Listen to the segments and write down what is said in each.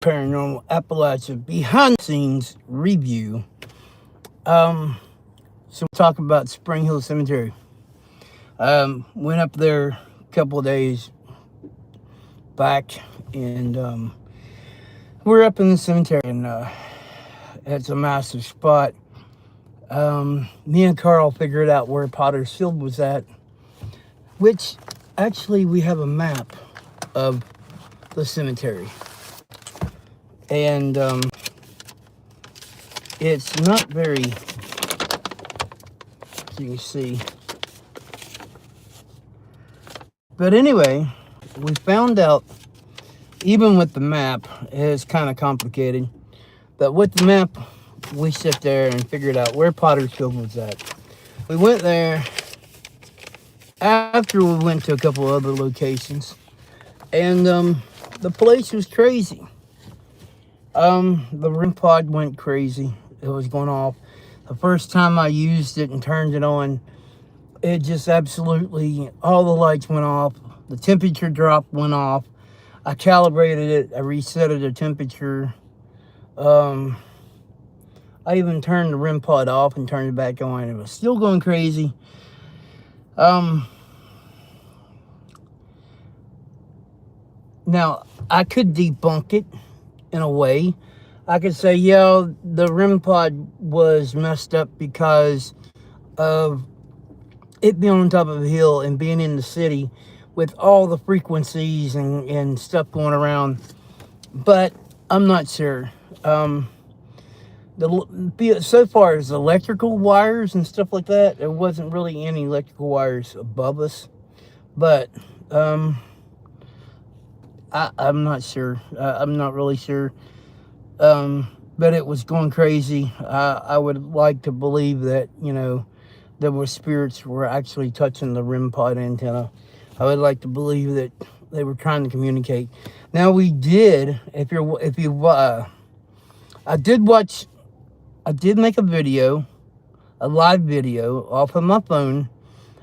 Paranormal Appalachia behind the scenes review. So we'll talk about Spring Hill Cemetery. Went up there a couple of days back, and we're up in the cemetery, and it's a massive spot. Me and Carl figured out where Potter's Field was at, which actually we have a map of the cemetery. And it's not very, as you can see. But anyway, we found out, even with the map, it's kind of complicated. But with the map, we sit there and figured out where Potter's Field was at. We went there after we went to a couple other locations. And the place was crazy. The REM pod went crazy. It was going off. The first time I used it and turned it on, it just absolutely, all the lights went off. The temperature drop went off. I calibrated it. I reset the temperature. I even turned the REM pod off and turned it back on. It was still going crazy. Now, I could debunk it in a way. I could say, yeah, the REM pod was messed up because of it being on top of a hill and being in the city with all the frequencies and stuff going around. But I'm not sure. So far as electrical wires and stuff like that, there wasn't really any electrical wires above us. But I'm not sure. I'm not really sure. But it was going crazy. I would like to believe that, there were spirits were actually touching the REM pod antenna. I would like to believe that they were trying to communicate. Now we did, I did make a live video off of my phone.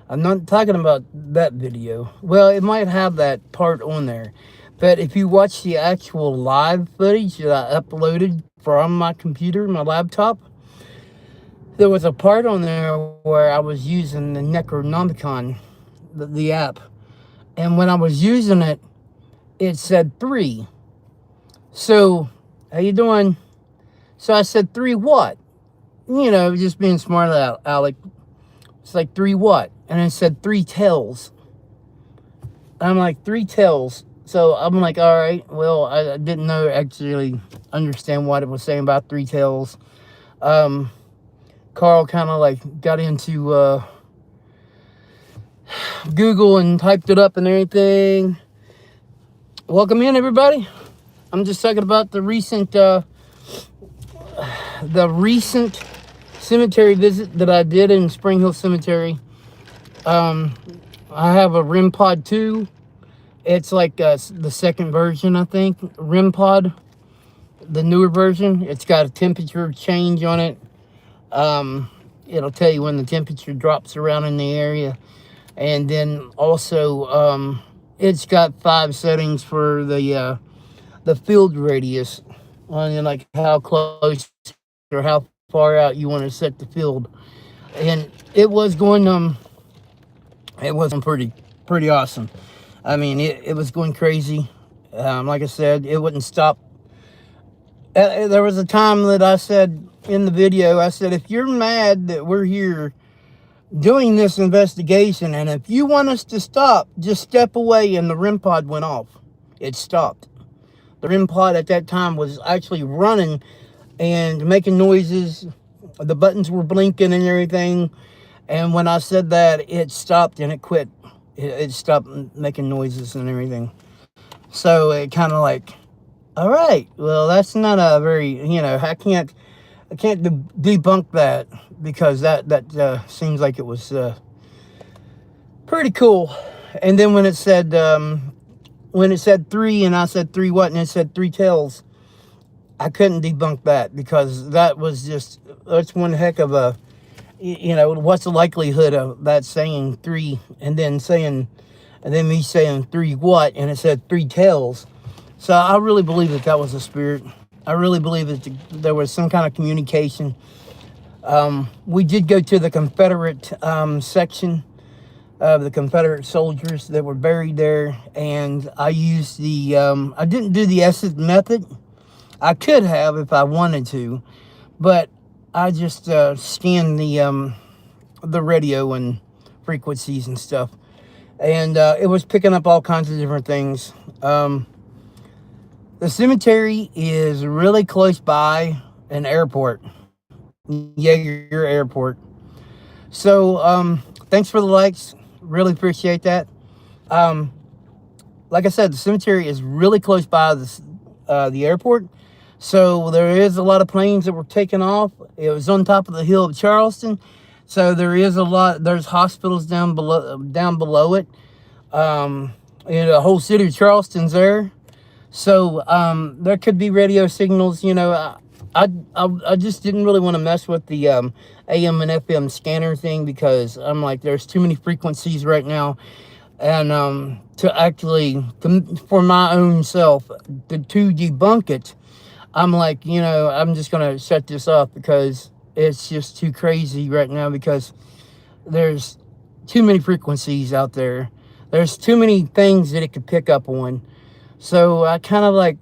I'm not talking about that video. Well, it might have that part on there. But if you watch the actual live footage that I uploaded from my computer, my laptop, there was a part on there where I was using the Necronomicon, the app. And when I was using it, it said 3. So, how you doing? So I said, 3 what? Just being smart, Alec. It's like, 3 what? And it said 3 tails. I'm like, 3 tails. So I'm like, all right, well, I didn't actually understand what it was saying about 3 tails. Carl kind of got into Google and typed it up and everything. Welcome in, everybody. I'm just talking about the recent cemetery visit that I did in Spring Hill Cemetery. I have a REM pod 2. It's like the second version, I think. REM pod, the newer version. It's got a temperature change on it. It'll tell you when the temperature drops around in the area. And then also, it's got 5 settings for the field radius. On like how close or how far out you want to set the field. And it was going, it was pretty awesome. I mean, it was going crazy. Like I said, it wouldn't stop. There was a time that I said in the video, I said, if you're mad that we're here doing this investigation, and if you want us to stop, just step away, and the REM pod went off. It stopped. The REM pod at that time was actually running and making noises. The buttons were blinking and everything. And when I said that, it stopped and it quit. It stopped making noises and everything. So it kind of all right, well, that's not a very, I can't debunk that, because that seems like it was pretty cool. And then when it said 3 and I said 3 what, and it said 3 tails, I couldn't debunk that, because that's one heck of a, what's the likelihood of that saying 3 and then me saying 3 what, and it said 3 tails. So I really believe that that was a spirit. I really believe that there was some kind of communication. We did go to the Confederate section of the Confederate soldiers that were buried there, and I used the, I didn't do the Essex method. I could have if I wanted to, but I just scanned the radio and frequencies and stuff, and it was picking up all kinds of different things. The cemetery is really close by an airport, Jaeger Airport. So thanks for the likes. Really appreciate that. Like I said, the cemetery is really close by the airport. So there is a lot of planes that were taken off. It was on top of the hill of Charleston. So there's hospitals down below it. The whole city of Charleston's there. So there could be radio signals. I just didn't really want to mess with the AM and FM scanner thing, because I'm like, there's too many frequencies right now, and to actually, for my own self, to debunk it, I'm like, I'm just gonna shut this off, because it's just too crazy right now, because there's too many frequencies out there. There's too many things that it could pick up on. So I kind of like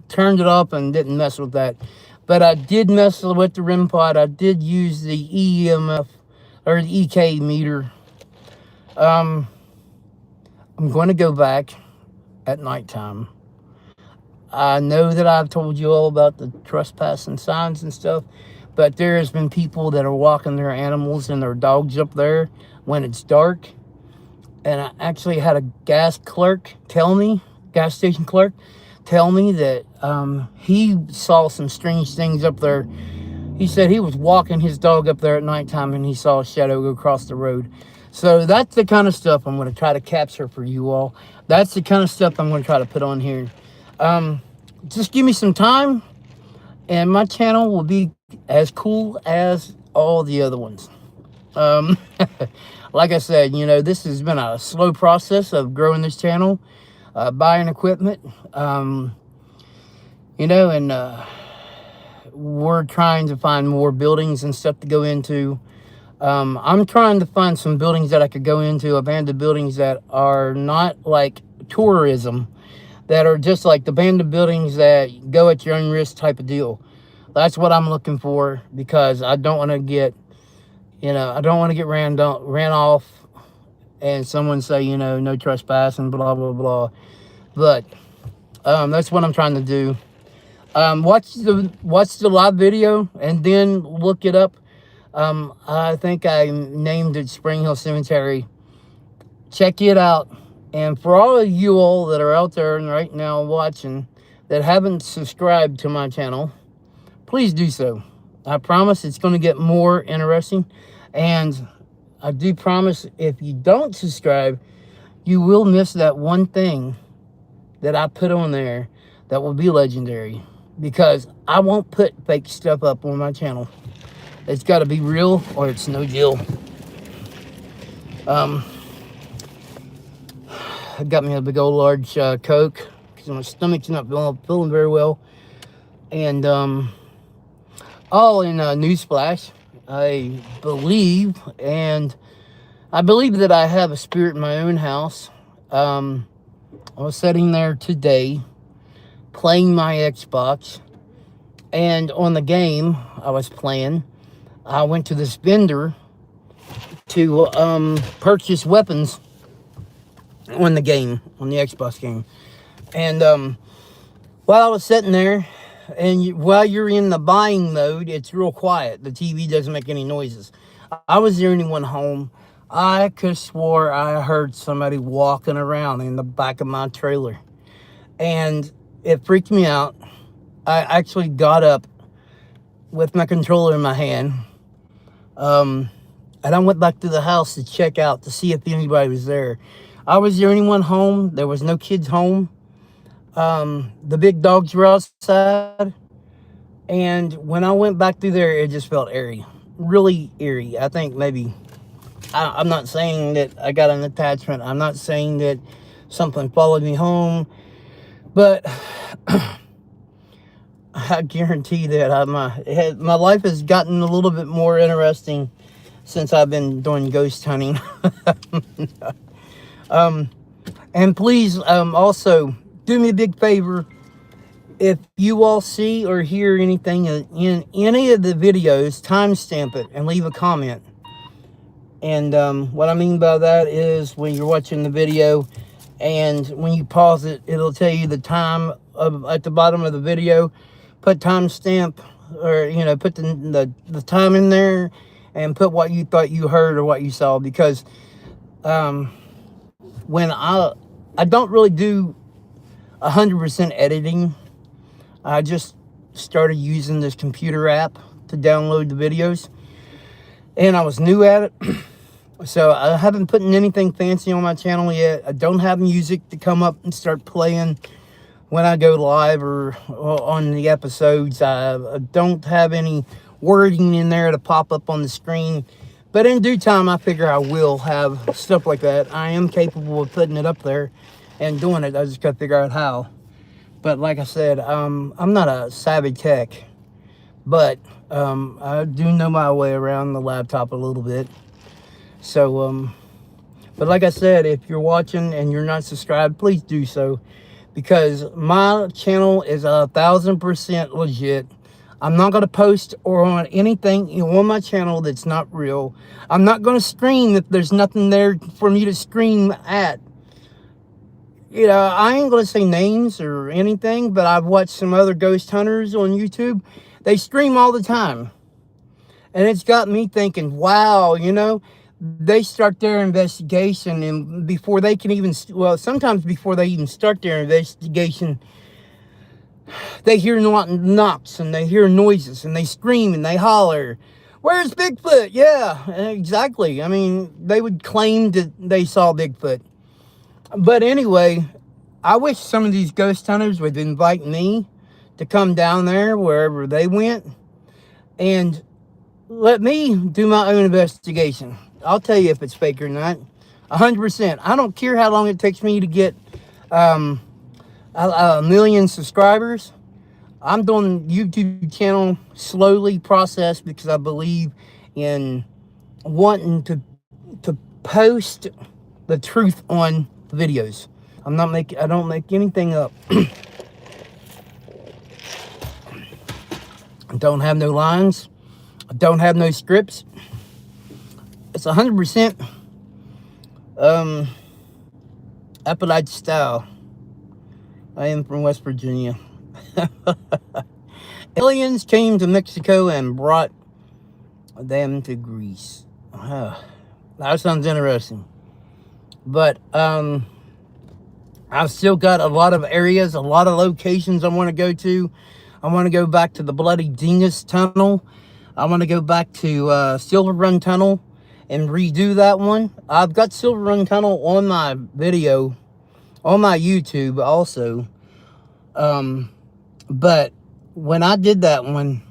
turned it off and didn't mess with that. But I did mess with the REM pod. I did use the EMF or the EK meter. I'm going to go back at nighttime. I know that I've told you all about the trespassing signs and stuff, but there has been people that are walking their animals and their dogs up there when it's dark. And I actually had a gas station clerk tell me that he saw some strange things up there. He said he was walking his dog up there at nighttime and he saw a shadow go across the road. So that's the kind of stuff I'm going to try to capture for you all. That's the kind of stuff I'm going to try to put on here. Just give me some time, and my channel will be as cool as all the other ones. Like I said, this has been a slow process of growing this channel, buying equipment, and we're trying to find more buildings and stuff to go into. I'm trying to find some buildings that I could go into, abandoned buildings that are not like tourism, that are just like the abandoned buildings that go at your own risk type of deal. That's what I'm looking for, because I don't want to get, ran off and someone say, no trespassing, blah, blah, blah. But that's what I'm trying to do. Watch the live video and then look it up. I think I named it Spring Hill Cemetery. Check it out. And for all of you all that are out there and right now watching that haven't subscribed to my channel, please do so. I promise it's going to get more interesting. And I do promise, if you don't subscribe, you will miss that one thing that I put on there that will be legendary. Because I won't put fake stuff up on my channel. It's got to be real or it's no deal. I got me a big old large Coke, because my stomach's not feeling very well. And all in newsflash, I believe that I have a spirit in my own house. I was sitting there today playing my Xbox, and on the game I was playing, I went to this vendor to purchase weapons on the Xbox game. And while I was sitting there, and while you're in the buying mode, it's real quiet. The TV doesn't make any noises. I was the only one home. I could have swore I heard somebody walking around in the back of my trailer. And it freaked me out. I actually got up with my controller in my hand. And I went back to the house to check out to see if anybody was there. I was the only one home. There was no kids home. The big dogs were outside. And when I went back through there, it just felt eerie. Really eerie. I think maybe, I'm not saying that I got an attachment. I'm not saying that something followed me home. But I guarantee that my life has gotten a little bit more interesting since I've been doing ghost hunting. And please, also do me a big favor. If you all see or hear anything in any of the videos, timestamp it and leave a comment. And what I mean by that is when you're watching the video and when you pause it, it'll tell you the time at the bottom of the video. Put timestamp, or put the time in there, and put what you thought you heard or what you saw. Because when I don't really do 100% editing. I just started using this computer app to download the videos, and I was new at it. So I haven't put anything fancy on my channel yet. I don't have music to come up and start playing when I go live or on the episodes. I don't have any wording in there to pop up on the screen. But in due time, I figure I will have stuff like that. I am capable of putting it up there and doing it. I just got to figure out how. But like I said, I'm not a savvy tech. But I do know my way around the laptop a little bit. So, but like I said, if you're watching and you're not subscribed, please do so. Because my channel is 1,000% legit. I'm not going to post or on anything on my channel that's not real. I'm not going to scream if there's nothing there for me to scream at. I ain't going to say names or anything, but I've watched some other ghost hunters on YouTube. They scream all the time. And it's got me thinking, wow, they start their investigation, and before they can even, sometimes before they even start their investigation, they hear knocks and they hear noises and they scream and they holler, "Where's Bigfoot?" Yeah, exactly. I mean, they would claim that they saw Bigfoot. But anyway, I wish some of these ghost hunters would invite me to come down there wherever they went and let me do my own investigation. I'll tell you if it's fake or not. 100%. I don't care how long it takes me to get a million subscribers. I'm doing YouTube channel slowly process because I believe in wanting to post the truth on videos. I don't make anything up. I don't have no lines. I don't have no scripts. It's 100% Appalachia style. I am from West Virginia. Aliens came to Mexico and brought them to Greece. That sounds interesting. But I've still got a lot of areas, a lot of locations I want to go to. I want to go back to the Bloody Dingus Tunnel. I want to go back to Silver Run Tunnel and redo that one. I've got Silver Run Tunnel on my video, on my YouTube also. But when I did that one,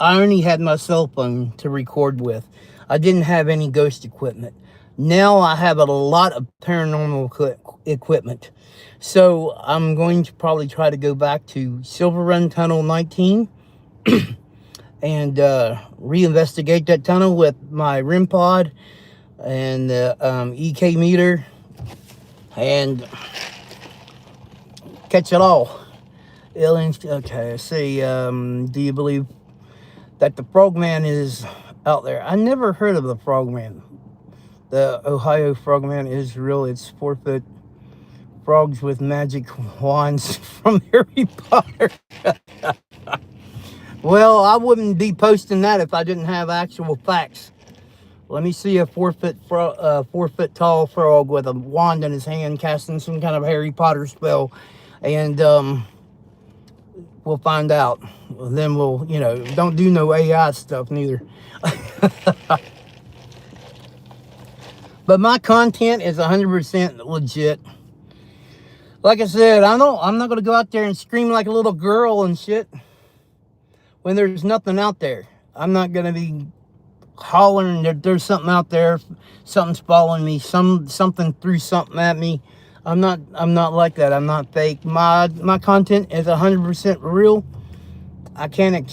I only had my cell phone to record with. I didn't have any ghost equipment. Now I have a lot of paranormal equipment. So I'm going to probably try to go back to Silver Run Tunnel 19 and reinvestigate that tunnel with my REM pod and EK meter and catch it all. Aliens. Okay, let's see. Do you believe that the frogman is out there? I never heard of the frogman. The Ohio frogman is real. It's 4-foot frogs with magic wands from Harry Potter. Well, I wouldn't be posting that if I didn't have actual facts. Let me see a 4-foot tall frog with a wand in his hand casting some kind of Harry Potter spell, and we'll find out. Then we'll, don't do no AI stuff neither. But my content is 100% legit. Like I said, I'm not going to go out there and scream like a little girl and shit when there's nothing out there. I'm not going to be hollering that there's something out there, something's following me, something threw something at me. I'm not like that. I'm not fake. My content is 100% real. I can't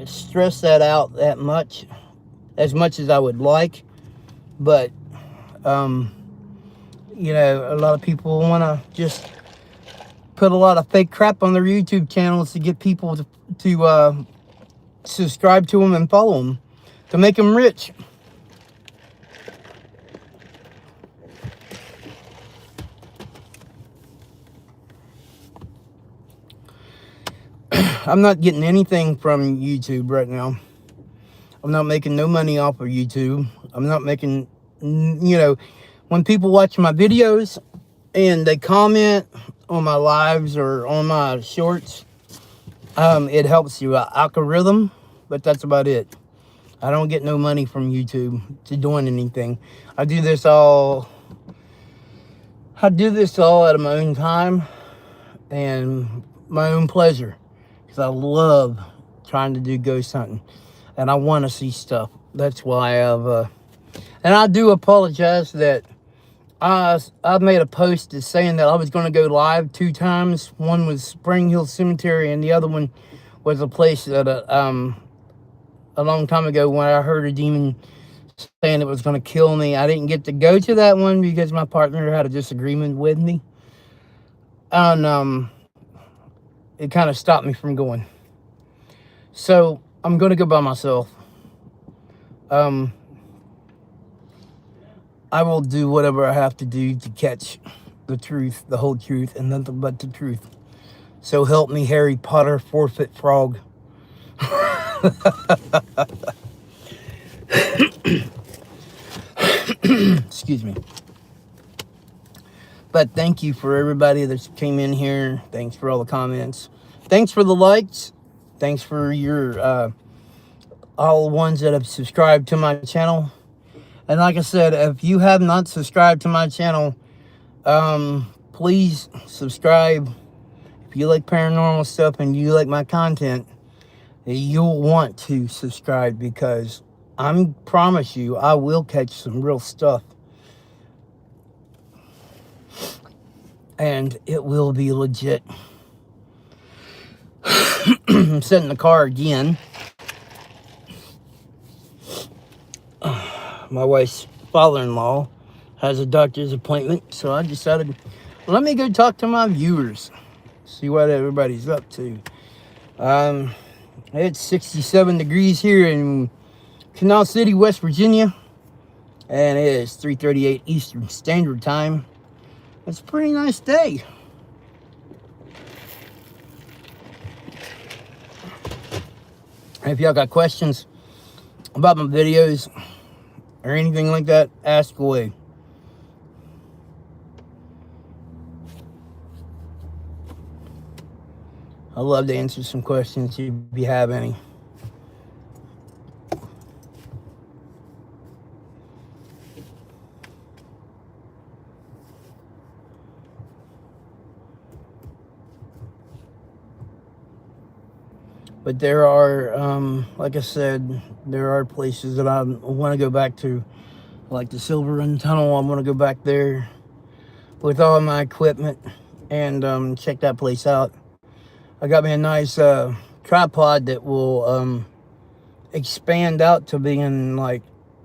stress that out that much, as much as I would like. But um, a lot of people want to just put a lot of fake crap on their YouTube channels to get people to subscribe to them and follow them, to make them rich. I'm not getting anything from YouTube right now. I'm not making no money off of YouTube. I'm not making, when people watch my videos and they comment on my lives or on my shorts, it helps you algorithm, but that's about it. I don't get no money from YouTube to doing anything. I do this all out of my own time and my own pleasure, because I love trying to do ghost hunting and I want to see stuff. That's why and I do apologize that I made a post saying that I was going to go live 2 times. One was Spring Hill Cemetery, and the other one was a place that a long time ago when I heard a demon saying it was going to kill me. I didn't get to go to that one because my partner had a disagreement with me, and it kind of stopped me from going. So I'm going to go by myself. I will do whatever I have to do to catch the truth, the whole truth, and nothing but the truth. So help me, Harry Potter, 4-foot frog. Excuse me. But thank you for everybody that came in here. Thanks for all the comments. Thanks for the likes. Thanks for your all the ones that have subscribed to my channel. And like I said, if you have not subscribed to my channel, please subscribe. If you like paranormal stuff and you like my content, you'll want to subscribe, because I promise you I will catch some real stuff. And it will be legit. I'm sitting in the car again. My wife's father-in-law has a doctor's appointment, so I decided, let me go talk to my viewers, see what everybody's up to. It's 67 degrees here in Canal City, West Virginia, and it is 3:38 Eastern Standard Time. It's a pretty nice day. If y'all got questions about my videos or anything like that, ask away. I'd love to answer some questions if you have any. But there are, like I said, there are places that I want to go back to, like the Silver Run Tunnel. I want to go back there with all my equipment and check that place out. I got me a nice tripod that will expand out to being like,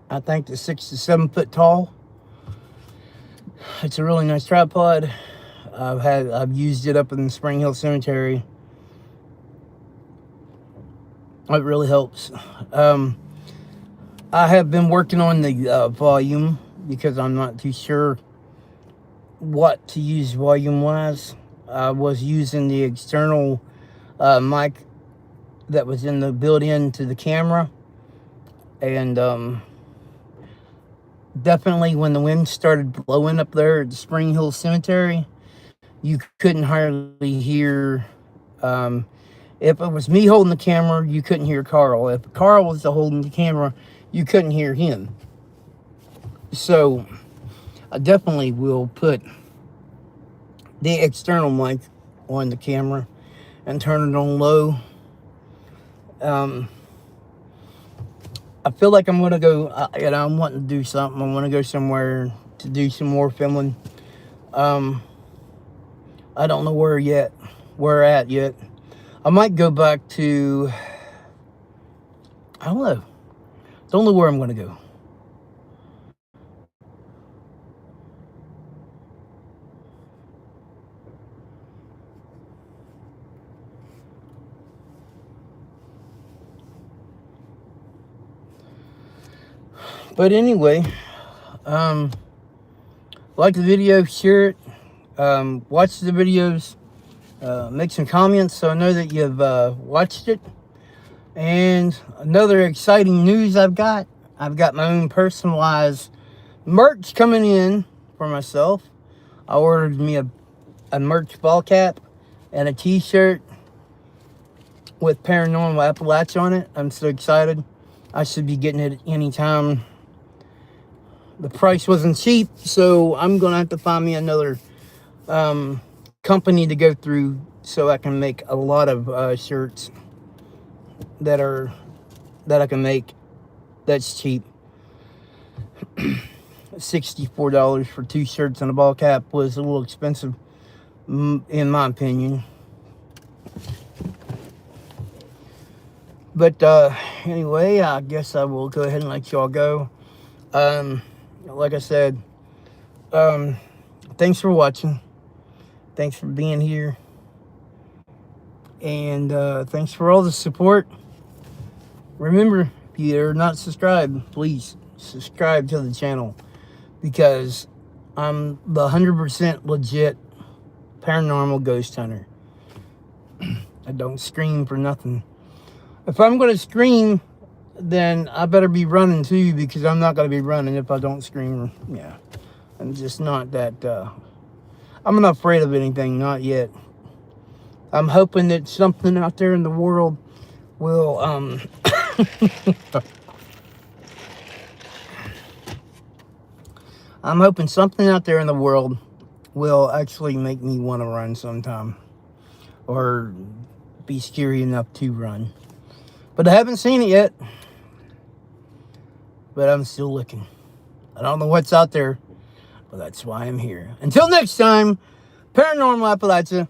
I think, the 6 to 7 foot tall. It's a really nice tripod. I've used it up in the Spring Hill Cemetery. It really helps. I have been working on the volume, because I'm not too sure what to use volume wise. I was using the external mic that was in the built-in to the camera, and definitely when the wind started blowing up there at the Spring Hill Cemetery, you couldn't hardly hear. If it was me holding the camera, you couldn't hear Carl. If Carl was holding the camera, you couldn't hear him. So I definitely will put the external mic on the camera and turn it on low. I feel like I'm gonna go, I'm wanting to do something. I want to go somewhere to do some more filming. I don't know where at yet. I might go back to, I don't know. Don't know where I'm going to go. But anyway, like the video, share it, watch the videos, make some comments so I know that you've watched it. And another exciting news I've got my own personalized merch coming in for myself. I ordered me a merch ball cap and a t-shirt with Paranormal Appalachia on it. I'm so excited. I should be getting it anytime. The price wasn't cheap, so I'm gonna have to find me another company to go through so I can make a lot of shirts that I can make that's cheap. $64 for 2 shirts and a ball cap was a little expensive in my opinion. But anyway, I guess I will go ahead and let y'all go. Like I said, thanks for watching. Thanks for being here. And thanks for all the support. Remember, if you're not subscribed, please subscribe to the channel, because I'm the 100% legit paranormal ghost hunter. I don't scream for nothing. If I'm going to scream, then I better be running too, because I'm not going to be running if I don't scream. Yeah, I'm just not that, I'm not afraid of anything, not yet. I'm hoping that something out there in the world will, I'm hoping something out there in the world will actually make me want to run sometime, or be scary enough to run. But I haven't seen it yet. But I'm still looking. I don't know what's out there, but that's why I'm here. Until next time, Paranormal Appalachia.